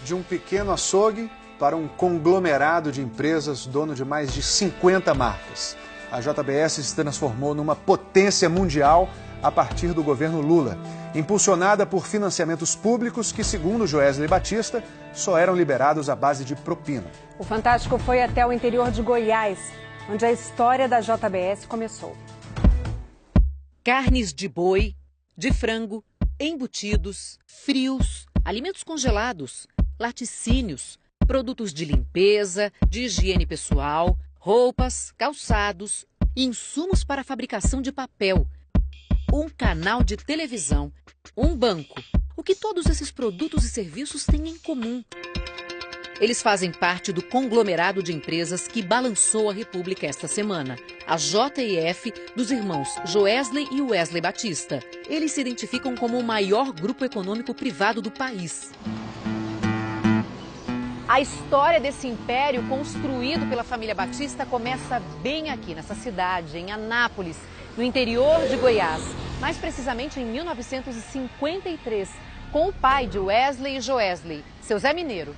De um pequeno açougue para um conglomerado de empresas dono de mais de 50 marcas. A JBS se transformou numa potência mundial a partir do governo Lula, impulsionada por financiamentos públicos que, segundo Joesley Batista, só eram liberados à base de propina. O Fantástico foi até o interior de Goiás, onde a história da JBS começou. Carnes de boi, de frango, embutidos, frios, alimentos congelados, laticínios, produtos de limpeza, de higiene pessoal, roupas, calçados, insumos para a fabricação de papel, um canal de televisão, um banco. O que todos esses produtos e serviços têm em comum? Eles fazem parte do conglomerado de empresas que balançou a República esta semana. A JF dos irmãos Joesley e Wesley Batista. Eles se identificam como o maior grupo econômico privado do país. A história desse império construído pela família Batista começa bem aqui, nessa cidade, em Anápolis, no interior de Goiás. Mais precisamente em 1953, com o pai de Wesley e Joesley, seu Zé Mineiro.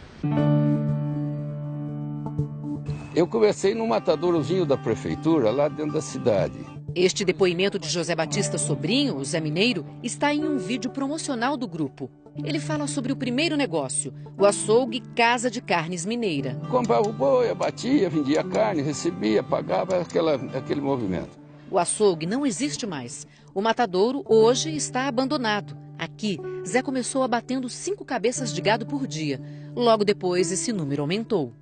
Eu comecei num matadourozinho da prefeitura, lá dentro da cidade. Este depoimento de José Batista Sobrinho, o Zé Mineiro, está em um vídeo promocional do grupo. Ele fala sobre o primeiro negócio, o açougue Casa de Carnes Mineira. Comprava o boi, abatia, vendia carne, recebia, pagava aquele movimento. O açougue não existe mais. O matadouro hoje está abandonado. Aqui, Zé começou abatendo 5 cabeças de gado por dia. Logo depois, esse número aumentou.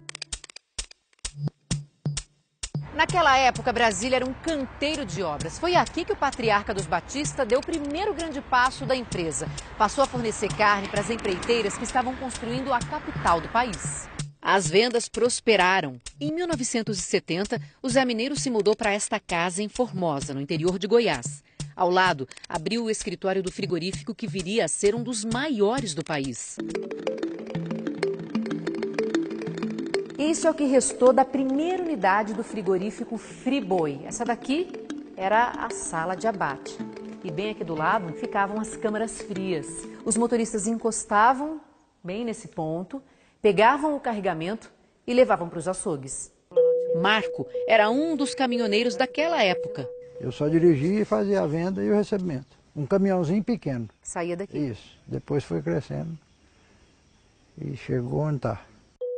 Naquela época, Brasília era um canteiro de obras. Foi aqui que o patriarca dos Batista deu o primeiro grande passo da empresa. Passou a fornecer carne para as empreiteiras que estavam construindo a capital do país. As vendas prosperaram. Em 1970, o Zé Mineiro se mudou para esta casa em Formosa, no interior de Goiás. Ao lado, abriu o escritório do frigorífico que viria a ser um dos maiores do país. Isso é o que restou da primeira unidade do frigorífico Friboi. Essa daqui era a sala de abate. E bem aqui do lado ficavam as câmaras frias. Os motoristas encostavam bem nesse ponto, pegavam o carregamento e levavam para os açougues. Marco era um dos caminhoneiros daquela época. Eu só dirigia e fazia a venda e o recebimento. Um caminhãozinho pequeno. Saía daqui. Isso. Depois foi crescendo e chegou onde está.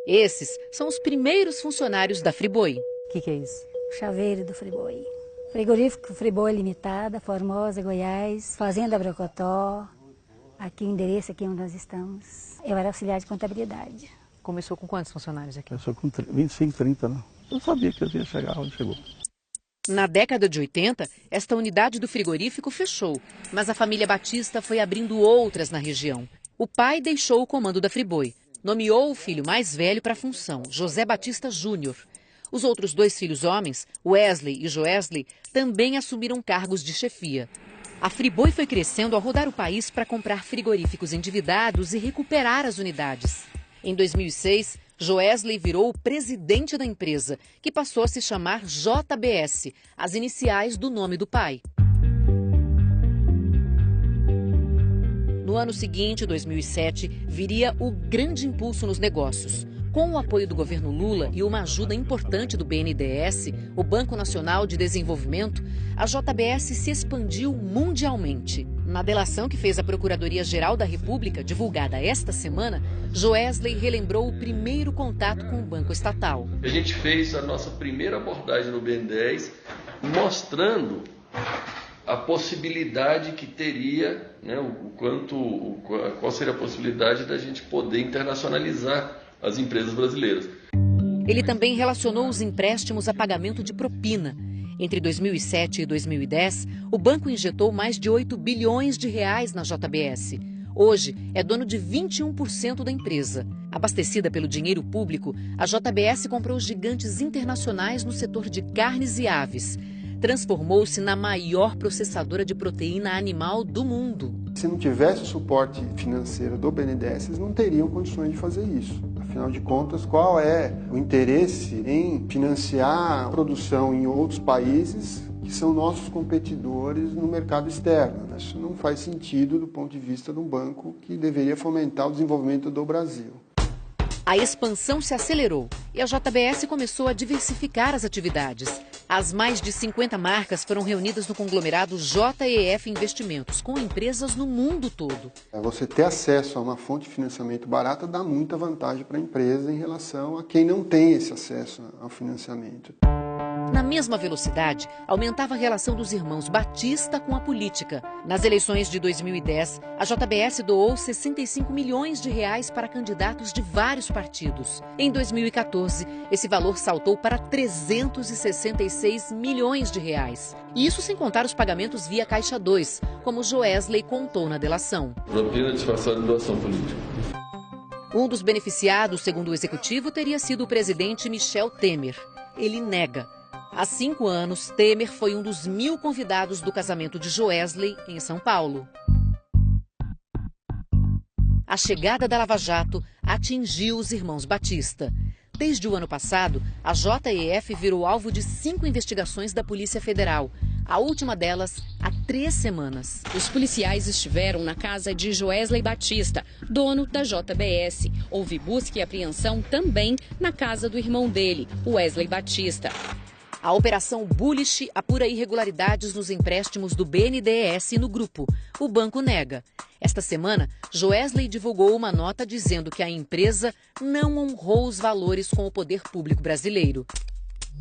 Esses são os primeiros funcionários da Friboi. O que é isso? O chaveiro do Friboi. Frigorífico Friboi Limitada, Formosa, Goiás, Fazenda Brocotó. Aqui o endereço, aqui onde nós estamos. Eu era auxiliar de contabilidade. Começou com quantos funcionários aqui? Começou com 25, 30, não. Eu sabia que eu ia chegar onde chegou. Na década de 80, esta unidade do frigorífico fechou, mas a família Batista foi abrindo outras na região. O pai deixou o comando da Friboi. Nomeou o filho mais velho para a função, José Batista Júnior. Os outros 2 filhos homens, Wesley e Joesley, também assumiram cargos de chefia. A Friboi foi crescendo ao rodar o país para comprar frigoríficos endividados e recuperar as unidades. Em 2006, Joesley virou o presidente da empresa, que passou a se chamar JBS, as iniciais do nome do pai. No ano seguinte, 2007, viria o grande impulso nos negócios. Com o apoio do governo Lula e uma ajuda importante do BNDES, o Banco Nacional de Desenvolvimento, a JBS se expandiu mundialmente. Na delação que fez a Procuradoria-Geral da República, divulgada esta semana, Joesley relembrou o primeiro contato com o banco estatal. A gente fez a nossa primeira abordagem no BNDES, mostrando a possibilidade que teria, né, qual seria a possibilidade da gente poder internacionalizar as empresas brasileiras. Ele também relacionou os empréstimos a pagamento de propina. Entre 2007 e 2010, o banco injetou mais de 8 bilhões de reais na JBS. Hoje, é dono de 21% da empresa. Abastecida pelo dinheiro público, a JBS comprou gigantes internacionais no setor de carnes e aves. Transformou-se na maior processadora de proteína animal do mundo. Se não tivesse o suporte financeiro do BNDES, eles não teriam condições de fazer isso. Afinal de contas, qual é o interesse em financiar a produção em outros países que são nossos competidores no mercado externo? Isso não faz sentido do ponto de vista de um banco que deveria fomentar o desenvolvimento do Brasil. A expansão se acelerou e a JBS começou a diversificar as atividades. As mais de 50 marcas foram reunidas no conglomerado JEF Investimentos, com empresas no mundo todo. Você ter acesso a uma fonte de financiamento barata dá muita vantagem para a empresa em relação a quem não tem esse acesso ao financiamento. Na mesma velocidade, aumentava a relação dos irmãos Batista com a política. Nas eleições de 2010, a JBS doou 65 milhões de reais para candidatos de vários partidos. Em 2014, esse valor saltou para 366 milhões de reais. E isso sem contar os pagamentos via Caixa 2, como Joesley contou na delação. Propina disfarçada de doação política. Um dos beneficiados, segundo o executivo, teria sido o presidente Michel Temer. Ele nega. Há 5 anos, Temer foi um dos 1000 convidados do casamento de Joesley, em São Paulo. A chegada da Lava Jato atingiu os irmãos Batista. Desde o ano passado, a JEF virou alvo de 5 investigações da Polícia Federal. A última delas, há 3 semanas. Os policiais estiveram na casa de Joesley Batista, dono da JBS. Houve busca e apreensão também na casa do irmão dele, Wesley Batista. A Operação Bullish apura irregularidades nos empréstimos do BNDES no grupo. O banco nega. Esta semana, Joesley divulgou uma nota dizendo que a empresa não honrou os valores com o poder público brasileiro.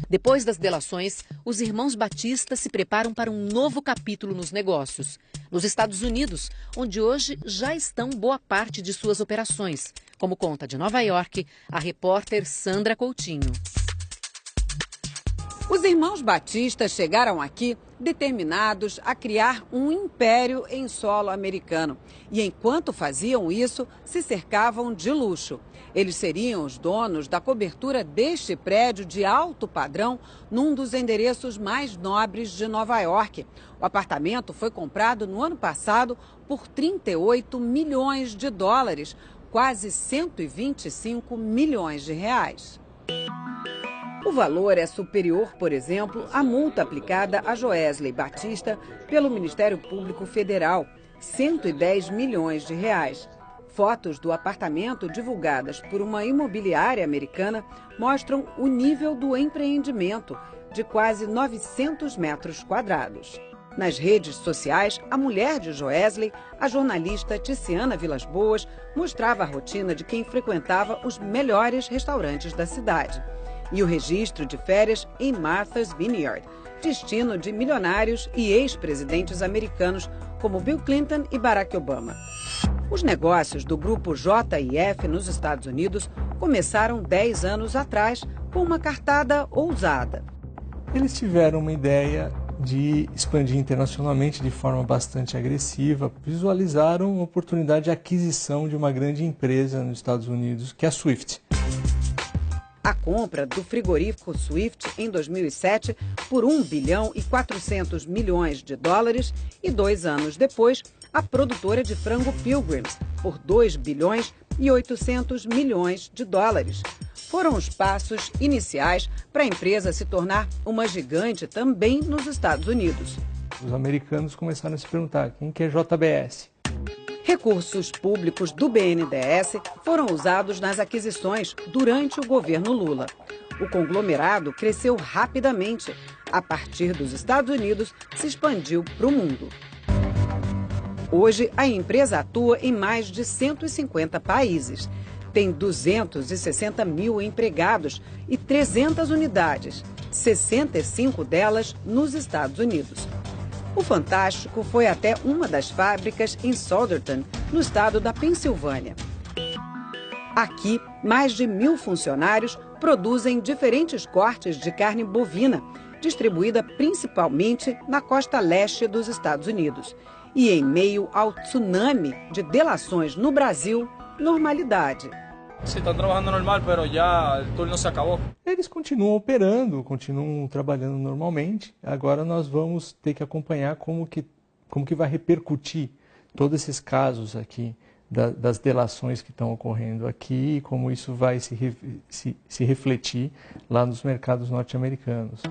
Depois das delações, os irmãos Batista se preparam para um novo capítulo nos negócios. Nos Estados Unidos, onde hoje já estão boa parte de suas operações, como conta de Nova York a repórter Sandra Coutinho. Os irmãos Batista chegaram aqui determinados a criar um império em solo americano. E enquanto faziam isso, se cercavam de luxo. Eles seriam os donos da cobertura deste prédio de alto padrão num dos endereços mais nobres de Nova York. O apartamento foi comprado no ano passado por 38 milhões de dólares, quase 125 milhões de reais. O valor é superior, por exemplo, à multa aplicada a Joesley Batista pelo Ministério Público Federal, 110 milhões de reais. Fotos do apartamento divulgadas por uma imobiliária americana mostram o nível do empreendimento, de quase 900 metros quadrados. Nas redes sociais, a mulher de Joesley, a jornalista Tiziana Vilas Boas, mostrava a rotina de quem frequentava os melhores restaurantes da cidade. E o registro de férias em Martha's Vineyard, destino de milionários e ex-presidentes americanos como Bill Clinton e Barack Obama. Os negócios do grupo JEF nos Estados Unidos começaram 10 anos atrás com uma cartada ousada. Eles tiveram uma ideia de expandir internacionalmente de forma bastante agressiva, visualizaram uma oportunidade de aquisição de uma grande empresa nos Estados Unidos, que é a Swift. A compra do frigorífico Swift em 2007 por 1 bilhão e 400 milhões de dólares e 2 anos depois, a produtora de frango Pilgrim's por 2 bilhões e 800 milhões de dólares. Foram os passos iniciais para a empresa se tornar uma gigante também nos Estados Unidos. Os americanos começaram a se perguntar quem que é JBS. Recursos públicos do BNDES foram usados nas aquisições durante o governo Lula. O conglomerado cresceu rapidamente. A partir dos Estados Unidos, se expandiu para o mundo. Hoje, a empresa atua em mais de 150 países. Tem 260 mil empregados e 300 unidades, 65 delas nos Estados Unidos. O Fantástico foi até uma das fábricas em Souderton, no estado da Pensilvânia. Aqui, mais de 1000 funcionários produzem diferentes cortes de carne bovina, distribuída principalmente na costa leste dos Estados Unidos. E em meio ao tsunami de delações no Brasil, normalidade. Sí, están trabajando normal, pero ya el turno se acabó. Eles continuam operando, continuam trabalhando normalmente. Agora nós vamos ter que acompanhar como que vai repercutir todos esses casos aqui, das delações que estão ocorrendo aqui, e como isso vai se refletir lá nos mercados norte-americanos.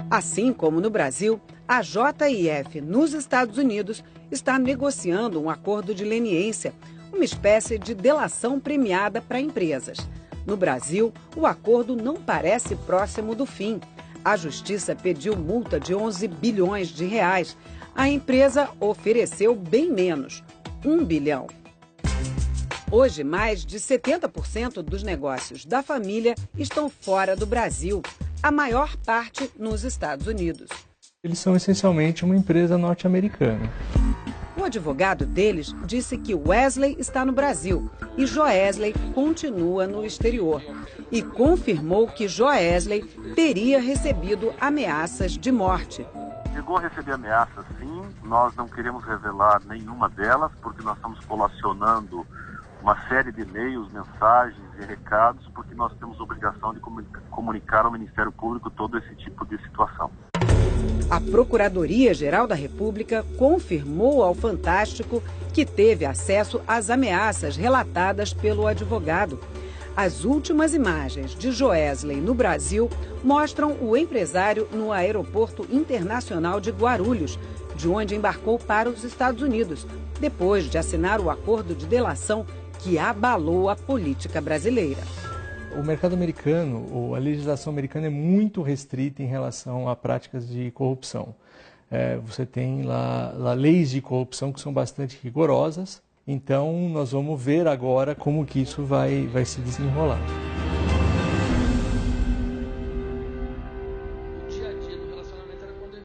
Assim como no Brasil, a JEF nos Estados Unidos está negociando um acordo de leniência, uma espécie de delação premiada para empresas. No Brasil, o acordo não parece próximo do fim. A Justiça pediu multa de 11 bilhões de reais. A empresa ofereceu bem menos, 1 bilhão. Hoje, mais de 70% dos negócios da família estão fora do Brasil, a maior parte nos Estados Unidos. Eles são essencialmente uma empresa norte-americana. O advogado deles disse que Wesley está no Brasil e Joesley continua no exterior. E confirmou que Joesley teria recebido ameaças de morte. Chegou a receber ameaças, sim. Nós não queremos revelar nenhuma delas, porque nós estamos colacionando uma série de e-mails, mensagens e recados, porque nós temos obrigação de comunicar ao Ministério Público todo esse tipo de situação. A Procuradoria-Geral da República confirmou ao Fantástico que teve acesso às ameaças relatadas pelo advogado. As últimas imagens de Joesley no Brasil mostram o empresário no Aeroporto Internacional de Guarulhos, de onde embarcou para os Estados Unidos, depois de assinar o acordo de delação que abalou a política brasileira. O mercado americano, a legislação americana é muito restrita em relação a práticas de corrupção. Você tem lá leis de corrupção que são bastante rigorosas, então nós vamos ver agora como que isso vai se desenrolar.